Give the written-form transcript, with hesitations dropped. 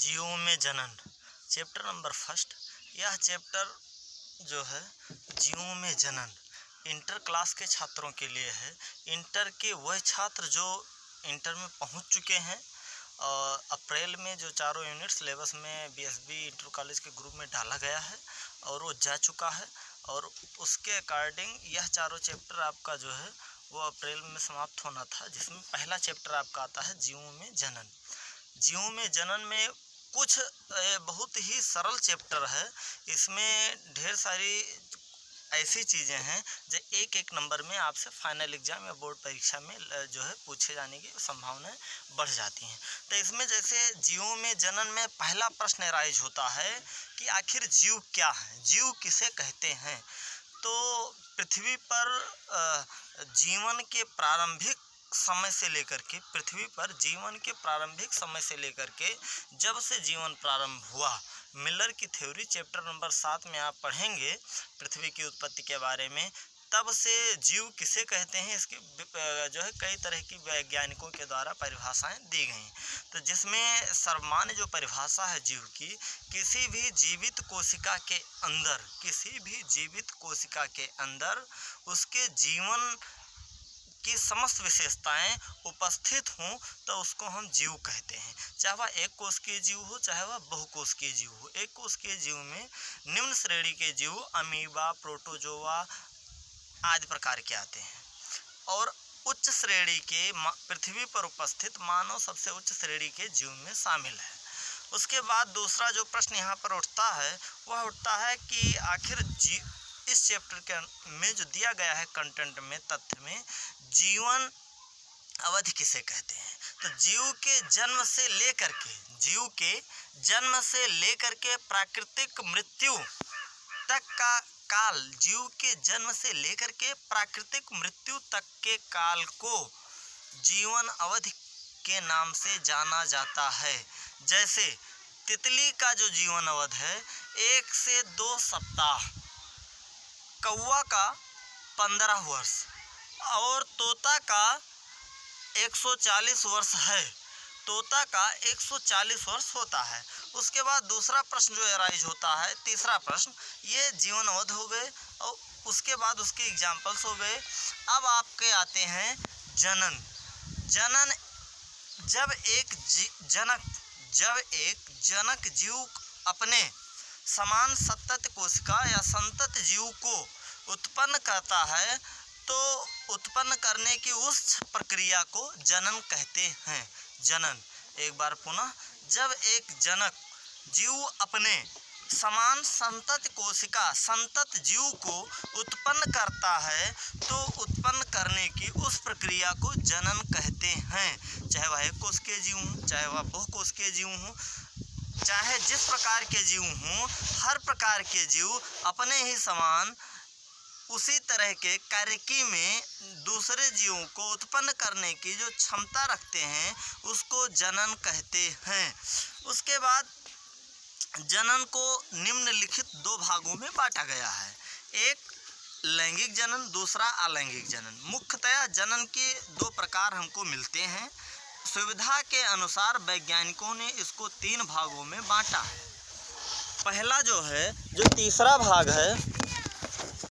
जीवों में जनन, चैप्टर नंबर फर्स्ट। यह चैप्टर जो है जीवों में जनन इंटर क्लास के छात्रों के लिए है। इंटर के वह छात्र जो इंटर में पहुंच चुके हैं और अप्रैल में जो चारों यूनिट सिलेबस में बीएसबी इंटर कॉलेज के ग्रुप में डाला गया है और वो जा चुका है, और उसके अकॉर्डिंग यह चारों चैप्टर आपका जो है वो अप्रैल में समाप्त होना था, जिसमें पहला चैप्टर आपका आता है जीवों में जनन। जीवों में जनन में कुछ बहुत ही सरल चैप्टर है। इसमें ढेर सारी ऐसी चीज़ें हैं जो एक एक नंबर में आपसे फाइनल एग्जाम या बोर्ड परीक्षा में जो है पूछे जाने की संभावनाएं बढ़ जाती हैं। तो इसमें जैसे जीवों में जनन में पहला प्रश्न राइज होता है कि आखिर जीव क्या है, जीव किसे कहते हैं। तो पृथ्वी पर जीवन के प्रारंभिक समय से लेकर के पृथ्वी पर जीवन के प्रारंभिक समय से लेकर के जब से जीवन प्रारंभ हुआ, मिलर की थ्योरी चैप्टर नंबर 7 में आप पढ़ेंगे पृथ्वी की उत्पत्ति के बारे में। तब से जीव किसे कहते हैं इसकी जो है कई तरह की वैज्ञानिकों के द्वारा परिभाषाएं दी गई, तो जिसमें सर्वमान्य जो परिभाषा है जीव की, किसी भी जीवित कोशिका के अंदर उसके जीवन की समस्त विशेषताएं उपस्थित हों तो उसको हम जीव कहते हैं। चाहे वह एक कोशिकीय जीव हो, चाहे वह बहुकोशिकीय जीव हो। एक कोशिकीय जीव में निम्न श्रेणी के जीव अमीबा, प्रोटोजोआ आदि प्रकार के आते हैं, और उच्च श्रेणी के पृथ्वी पर उपस्थित मानव सबसे उच्च श्रेणी के जीव में शामिल है। उसके बाद दूसरा जो प्रश्न यहाँ पर उठता है वह उठता है कि आखिर इस चैप्टर के में जो दिया गया है कंटेंट में, तथ्य में, जीवन अवधि किसे कहते हैं। तो जीव के जन्म से लेकर के प्राकृतिक मृत्यु तक का काल, जीव के जन्म से लेकर के प्राकृतिक मृत्यु तक के काल को जीवन अवधि के नाम से जाना जाता है। जैसे तितली का जो जीवन अवधि है 1 से 2 सप्ताह, कौवा का 15 वर्ष और तोता का 140 वर्ष है। तोता का 140 वर्ष होता है। उसके बाद दूसरा प्रश्न जो राइज होता है, तीसरा प्रश्न, ये जीवन अवधि हो गए और उसके बाद उसके एग्जाम्पल्स हो गए। अब आपके आते हैं जनन। जनन जब एक जनक जीव अपने समान संतति कोशिका या संतति जीव को उत्पन्न करता है तो उत्पन्न करने की उस प्रक्रिया को जनन कहते हैं। जनन, एक बार पुनः, जब एक जनक जीव अपने समान संतति कोशिका संतति जीव को उत्पन्न करता है तो उत्पन्न करने की उस प्रक्रिया को जनन कहते हैं। चाहे वह एक कोशिकीय जीव हो, चाहे वह बहुकोशिकीय जीव हो, चाहे जिस प्रकार के जीव हों, हर प्रकार के जीव अपने ही समान उसी तरह के कार्यकी में दूसरे जीवों को उत्पन्न करने की जो क्षमता रखते हैं उसको जनन कहते हैं। उसके बाद जनन को निम्नलिखित 2 भागों में बांटा गया है, एक लैंगिक जनन, दूसरा अलैंगिक जनन। मुख्यतया जनन के 2 प्रकार हमको मिलते हैं। सुविधा के अनुसार वैज्ञानिकों ने इसको 3 भागों में बांटा है। पहला जो है, जो तीसरा भाग है